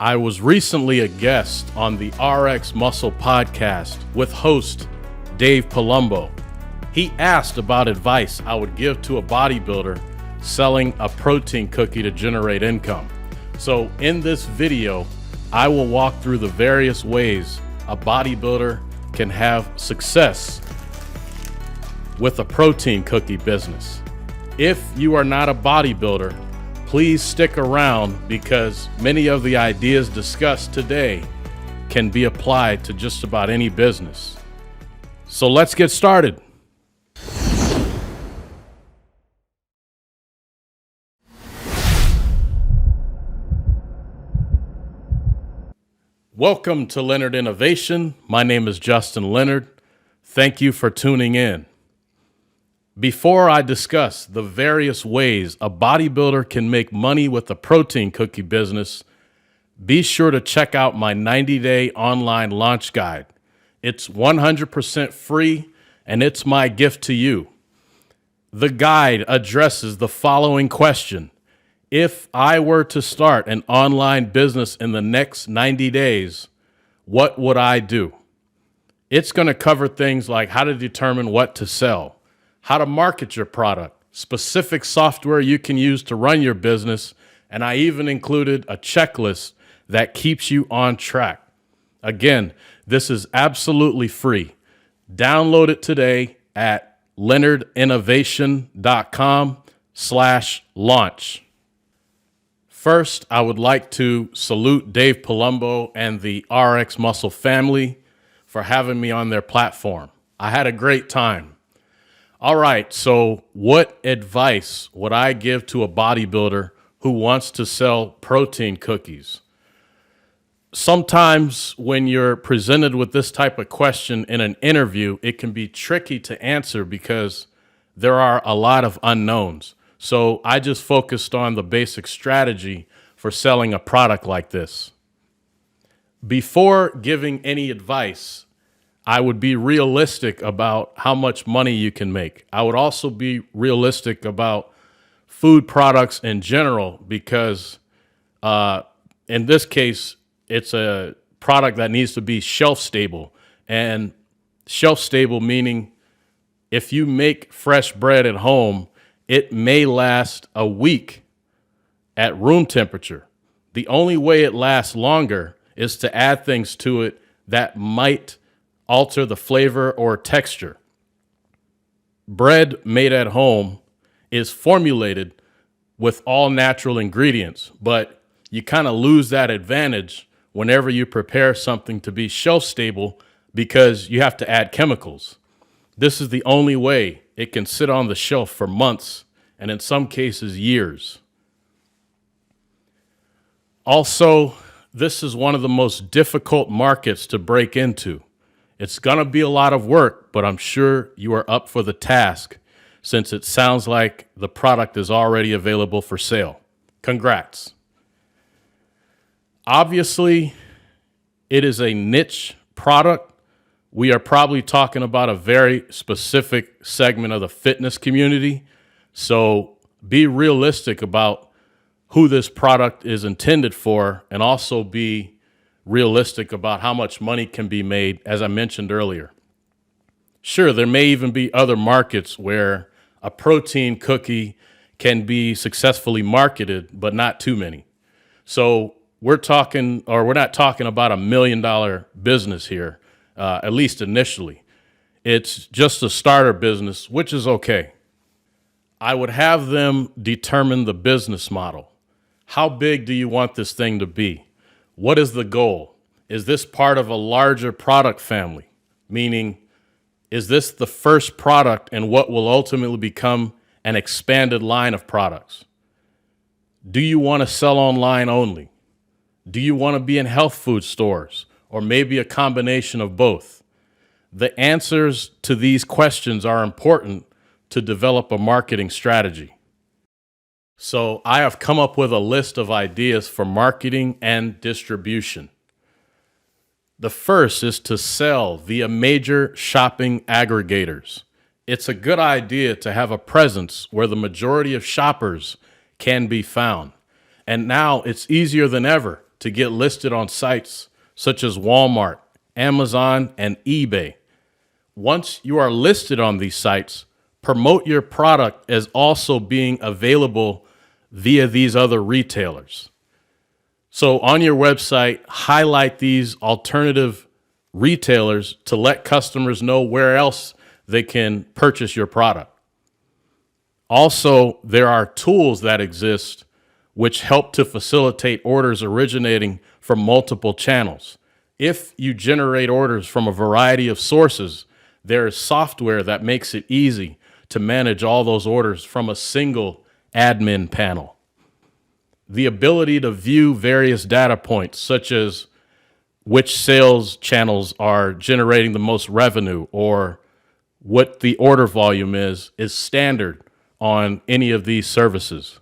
I was recently a guest on the RX Muscle podcast with host Dave Palumbo. He asked about advice I would give to a bodybuilder selling a protein cookie to generate income. So in this video, I will walk through the various ways a bodybuilder can have success with a protein cookie business. If you are not a bodybuilder, please stick around because many of the ideas discussed today can be applied to just about any business. So let's get started. Welcome to Leonard Innovation. My name is Justin Leonard. Thank you for tuning in. Before I discuss the various ways a bodybuilder can make money with the protein cookie business, be sure to check out my 90-day online launch guide. It's 100% free, and it's my gift to you. The guide addresses the following question. If I were to start an online business in the next 90 days, what would I do? It's going to cover things like how to determine what to sell, how to market your product, specific software you can use to run your business, and I even included a checklist that keeps you on track. Again, this is absolutely free. Download it today at leonardinnovation.com/launch. First, I would like to salute Dave Palumbo and the RX Muscle family for having me on their platform. I had a great time. All right, so what advice would I give to a bodybuilder who wants to sell protein cookies? Sometimes when you're presented with this type of question in an interview, it can be tricky to answer because there are a lot of unknowns. So I just focused on the basic strategy for selling a product like this. Before giving any advice, I would be realistic about how much money you can make. I would also be realistic about food products in general because in this case, it's a product that needs to be shelf stable. And shelf stable meaning if you make fresh bread at home, it may last a week at room temperature. The only way it lasts longer is to add things to it that might alter the flavor or texture. Bread made at home is formulated with all natural ingredients, but you kind of lose that advantage whenever you prepare something to be shelf stable because you have to add chemicals. This is the only way it can sit on the shelf for months and in some cases years. Also, this is one of the most difficult markets to break into. It's going to be a lot of work, but I'm sure you are up for the task since it sounds like the product is already available for sale. Congrats. Obviously, it is a niche product. We are probably talking about a very specific segment of the fitness community. So be realistic about who this product is intended for and also be realistic about how much money can be made, as I mentioned earlier. Sure, there may even be other markets where a protein cookie can be successfully marketed, but not too many. So we're not talking about $1 million business here, at least initially. It's just a starter business, which is okay. I would have them determine the business model. How big do you want this thing to be? What is the goal? Is this part of a larger product family? Meaning, is this the first product in what will ultimately become an expanded line of products? Do you want to sell online only? Do you want to be in health food stores or maybe a combination of both? The answers to these questions are important to develop a marketing strategy. So I have come up with a list of ideas for marketing and distribution. The first is to sell via major shopping aggregators. It's a good idea to have a presence where the majority of shoppers can be found. And now it's easier than ever to get listed on sites such as Walmart, Amazon, and eBay. Once you are listed on these sites, promote your product as also being available via these other retailers. So on your website, highlight these alternative retailers to let customers know where else they can purchase your product. Also, there are tools that exist which help to facilitate orders originating from multiple channels. If you generate orders from a variety of sources, there is software that makes it easy to manage all those orders from a single admin panel. The ability to view various data points, such as which sales channels are generating the most revenue or what the order volume is standard on any of these services.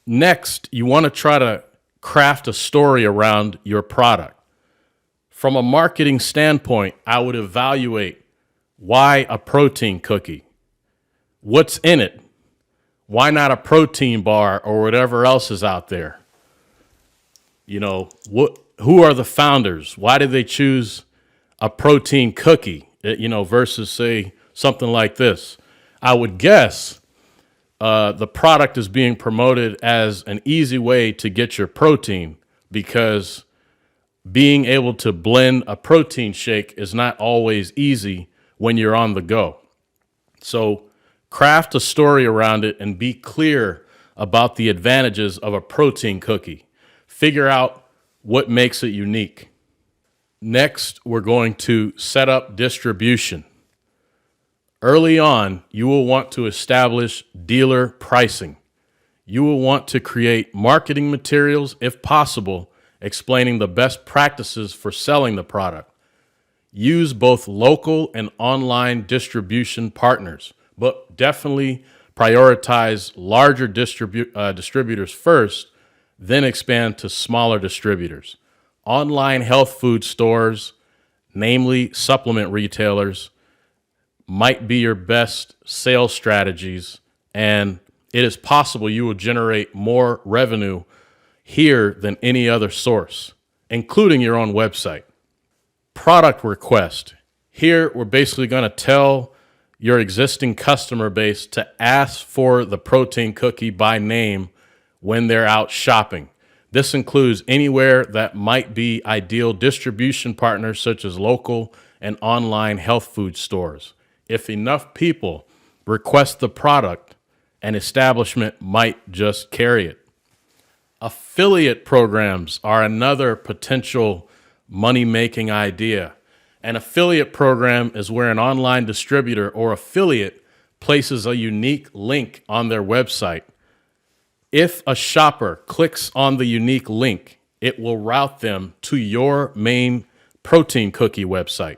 Next, you want to try to craft a story around your product. From a marketing standpoint, I would evaluate why a protein cookie? What's in it? Why not a protein bar or whatever else is out there? You know, who are the founders? Why did they choose a protein cookie, versus, say, something like this? I would guess the product is being promoted as an easy way to get your protein, because being able to blend a protein shake is not always easy when you're on the go. So craft a story around it and be clear about the advantages of a protein cookie. Figure out what makes it unique. Next, we're going to set up distribution. Early on, you will want to establish dealer pricing. You will want to create marketing materials, if possible, explaining the best practices for selling the product. Use both local and online distribution partners, but definitely prioritize larger distributors first, then expand to smaller distributors. Online health food stores, namely supplement retailers, might be your best sales strategies, and it is possible you will generate more revenue here than any other source, including your own website. Product request. Here, we're basically going to tell your existing customer base to ask for the protein cookie by name when they're out shopping. This includes anywhere that might be ideal distribution partners, such as local and online health food stores. If enough people request the product, an establishment might just carry it. Affiliate programs are another potential money-making idea. An affiliate program is where an online distributor or affiliate places a unique link on their website. If a shopper clicks on the unique link, it will route them to your main protein cookie website.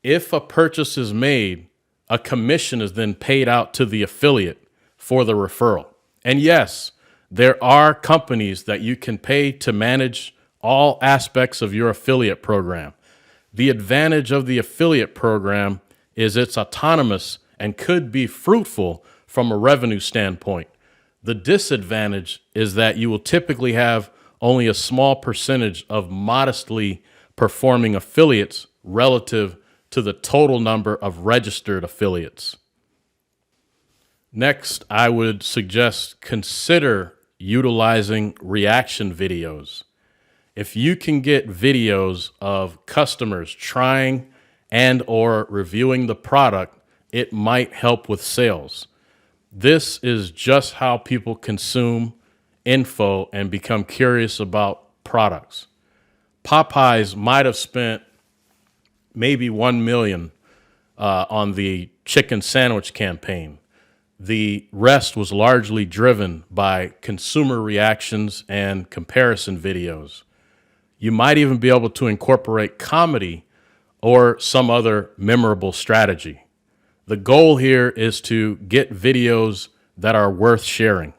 If a purchase is made, a commission is then paid out to the affiliate for the referral. And yes, there are companies that you can pay to manage all aspects of your affiliate program. The advantage of the affiliate program is it's autonomous and could be fruitful from a revenue standpoint. The disadvantage is that you will typically have only a small percentage of modestly performing affiliates relative to the total number of registered affiliates. Next, I would suggest consider utilizing reaction videos. If you can get videos of customers trying and or reviewing the product, it might help with sales. This is just how people consume info and become curious about products. Popeyes might have spent maybe $1 million on the chicken sandwich campaign. The rest was largely driven by consumer reactions and comparison videos. You might even be able to incorporate comedy or some other memorable strategy. The goal here is to get videos that are worth sharing.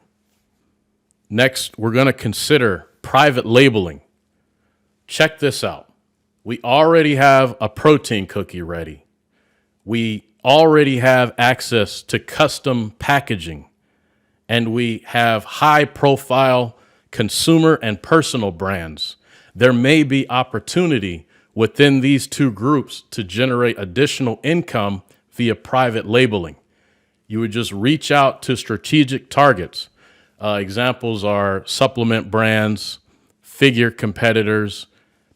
Next, we're going to consider private labeling. Check this out. We already have a protein cookie ready. We already have access to custom packaging, and we have high-profile consumer and personal brands. There may be opportunity within these two groups to generate additional income via private labeling. You would just reach out to strategic targets. Examples are supplement brands, figure competitors,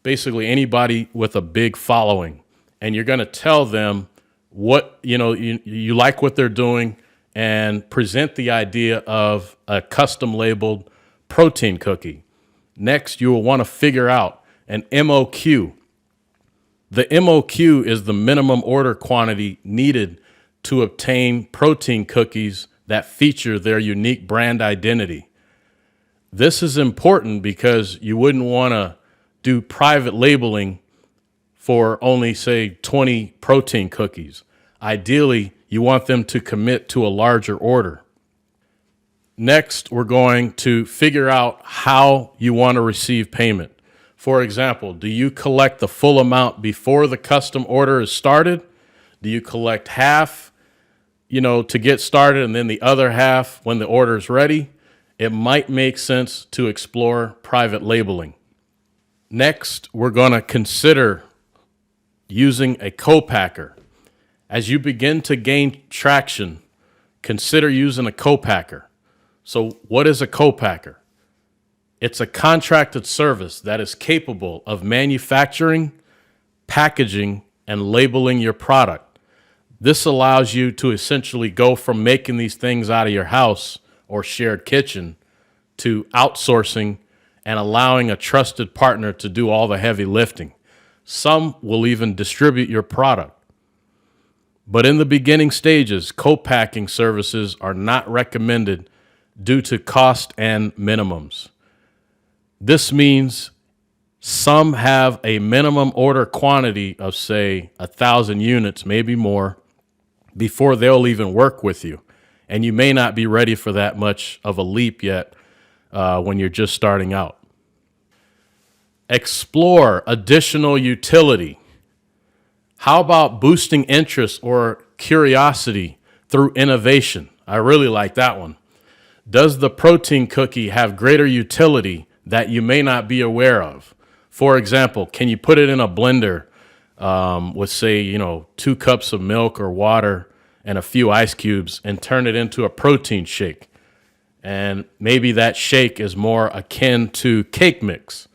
basically anybody with a big following. And you're going to tell them what, you like what they're doing, and present the idea of a custom labeled protein cookie. Next, you will want to figure out an MOQ. The MOQ is the minimum order quantity needed to obtain protein cookies that feature their unique brand identity. This is important because you wouldn't want to do private labeling for only, say, 20 protein cookies. Ideally, you want them to commit to a larger order. Next, we're going to figure out how you want to receive payment. For example, do you collect the full amount before the custom order is started? Do you collect half, to get started, and then the other half when the order is ready? It might make sense to explore private labeling. Next, we're going to consider using a co-packer. As you begin to gain traction, consider using a co-packer. So what is a co-packer? It's a contracted service that is capable of manufacturing, packaging, and labeling your product. This allows you to essentially go from making these things out of your house or shared kitchen to outsourcing and allowing a trusted partner to do all the heavy lifting. Some will even distribute your product. But in the beginning stages, co-packing services are not recommended due to cost and minimums. This means some have a minimum order quantity of, say, 1,000 units, maybe more, before they'll even work with you. And you may not be ready for that much of a leap yet when you're just starting out. Explore additional utility. How about boosting interest or curiosity through innovation? I really like that one. Does the protein cookie have greater utility that you may not be aware of? For example, can you put it in a blender with, say, 2 cups of milk or water and a few ice cubes and turn it into a protein shake? And maybe that shake is more akin to cake mix.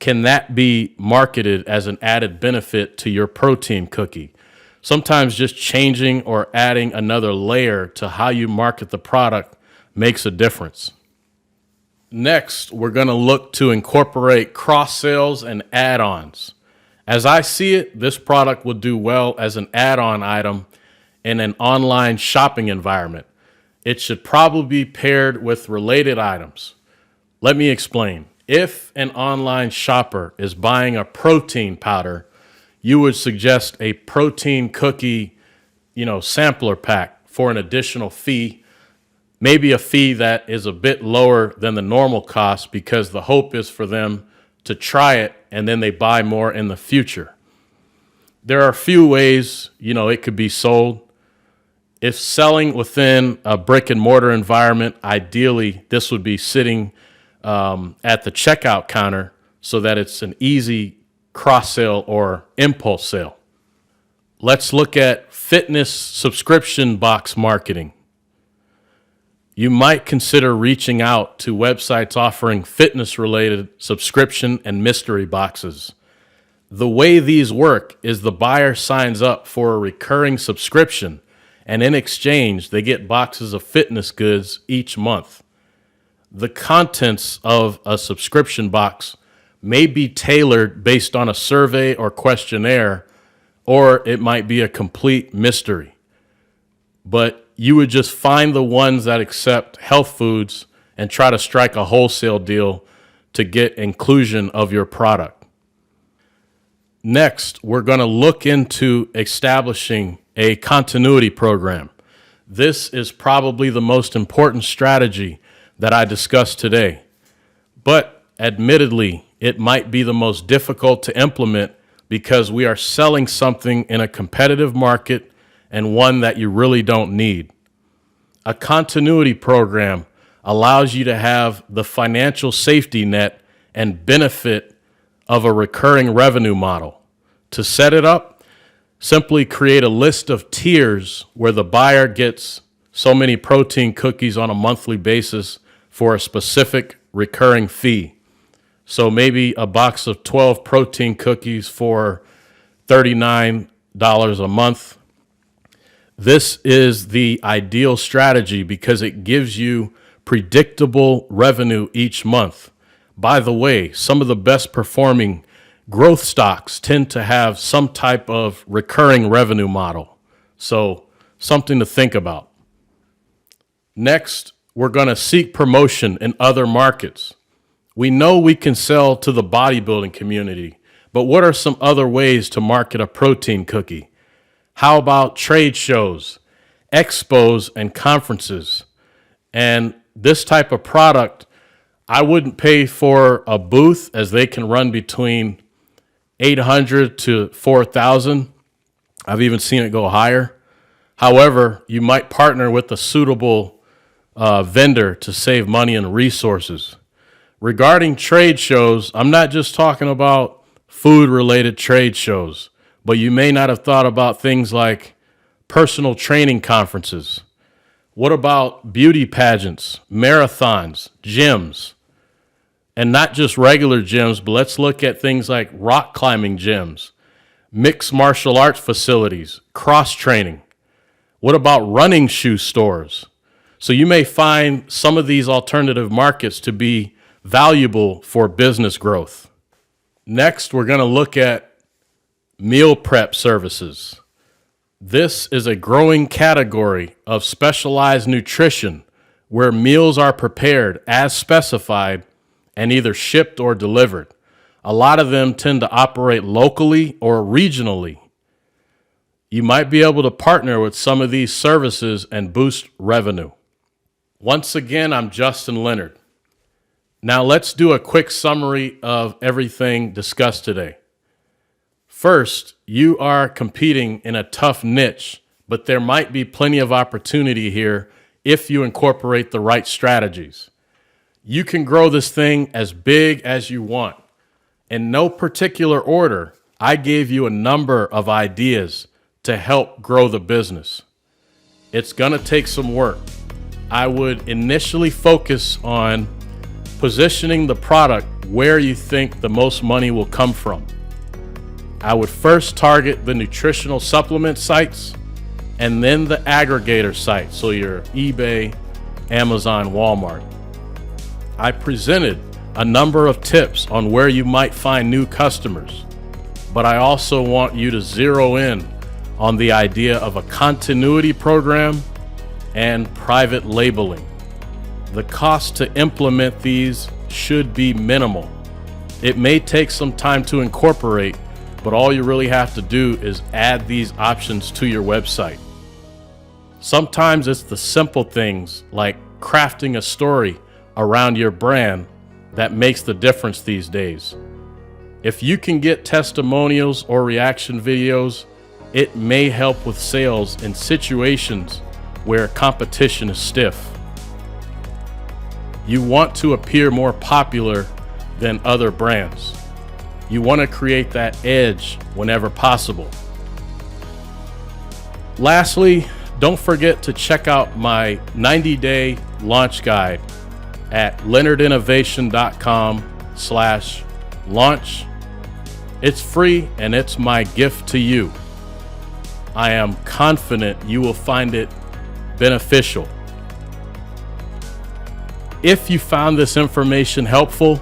Can that be marketed as an added benefit to your protein cookie? Sometimes just changing or adding another layer to how you market the product makes a difference. Next, we're going to look to incorporate cross sales and add-ons. As I see it, this product will do well as an add-on item in an online shopping environment. It should probably be paired with related items. Let me explain. If an online shopper is buying a protein powder, you would suggest a protein cookie, sampler pack for an additional fee, maybe a fee that is a bit lower than the normal cost because the hope is for them to try it and then they buy more in the future. There are a few ways, it could be sold. If selling within a brick and mortar environment, ideally this would be sitting at the checkout counter so that it's an easy cross sale or impulse sale. Let's look at fitness subscription box marketing. You might consider reaching out to websites offering fitness-related subscription and mystery boxes. The way these work is the buyer signs up for a recurring subscription, and in exchange, they get boxes of fitness goods each month. The contents of a subscription box may be tailored based on a survey or questionnaire, or it might be a complete mystery. But you would just find the ones that accept health foods and try to strike a wholesale deal to get inclusion of your product. Next, we're going to look into establishing a continuity program. This is probably the most important strategy that I discussed today, but admittedly, it might be the most difficult to implement because we are selling something in a competitive market and one that you really don't need. A continuity program allows you to have the financial safety net and benefit of a recurring revenue model. To set it up, simply create a list of tiers where the buyer gets so many protein cookies on a monthly basis for a specific recurring fee. So maybe a box of 12 protein cookies for $39 a month. This is the ideal strategy because it gives you predictable revenue each month. By the way, some of the best performing growth stocks tend to have some type of recurring revenue model. So something to think about. Next, we're going to seek promotion in other markets. We know we can sell to the bodybuilding community, but what are some other ways to market a protein cookie? How about trade shows, expos, and conferences? And this type of product, I wouldn't pay for a booth as they can run between $800 to $4,000. I've even seen it go higher. However, you might partner with a suitable vendor to save money and resources. Regarding trade shows, I'm not just talking about food-related trade shows, but you may not have thought about things like personal training conferences. What about beauty pageants, marathons, gyms? And not just regular gyms, but let's look at things like rock climbing gyms, mixed martial arts facilities, cross training. What about running shoe stores? So you may find some of these alternative markets to be valuable for business growth. Next, we're going to look at meal prep services. This is a growing category of specialized nutrition where meals are prepared as specified and either shipped or delivered. A lot of them tend to operate locally or regionally. You might be able to partner with some of these services and boost revenue. Once again, I'm Justin Leonard. Now let's do a quick summary of everything discussed today. First, you are competing in a tough niche, but there might be plenty of opportunity here if you incorporate the right strategies. You can grow this thing as big as you want. In no particular order, I gave you a number of ideas to help grow the business. It's going to take some work. I would initially focus on positioning the product where you think the most money will come from. I would first target the nutritional supplement sites and then the aggregator sites, so your eBay, Amazon, Walmart. I presented a number of tips on where you might find new customers, but I also want you to zero in on the idea of a continuity program and private labeling. The cost to implement these should be minimal. It may take some time to incorporate, but all you really have to do is add these options to your website. Sometimes it's the simple things like crafting a story around your brand that makes the difference these days. If you can get testimonials or reaction videos, it may help with sales in situations where competition is stiff. You want to appear more popular than other brands. You want to create that edge whenever possible. Lastly, don't forget to check out my 90-day launch guide at leonardinnovation.com/launch. It's free and it's my gift to you. I am confident you will find it beneficial. If you found this information helpful,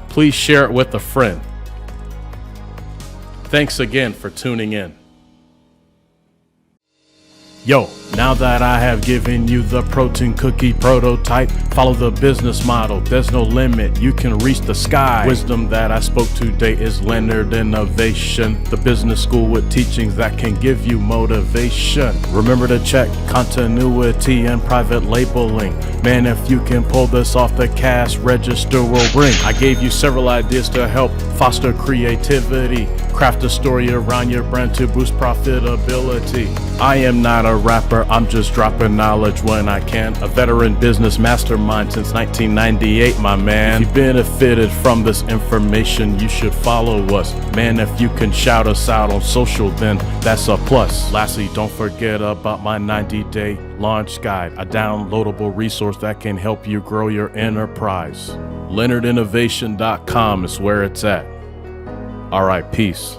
please share it with a friend. Thanks again for tuning in. Yo, now that I have given you the protein cookie prototype, follow the business model. There's no limit. You can reach the sky. Wisdom that I spoke today is Leonard Innovation, the business school with teachings that can give you motivation. Remember to check continuity and private labeling. Man, if you can pull this off, the cash register will ring. I gave you several ideas to help foster creativity. Craft a story around your brand to boost profitability. I am not a rapper, Remember, I'm just dropping knowledge when I can. A veteran business mastermind since 1998, my man. If you benefited from this information, you should follow us. Man, if you can shout us out on social, then that's a plus. Lastly, don't forget about my 90-day launch guide, a downloadable resource that can help you grow your enterprise. LeonardInnovation.com is where it's at. All right, peace.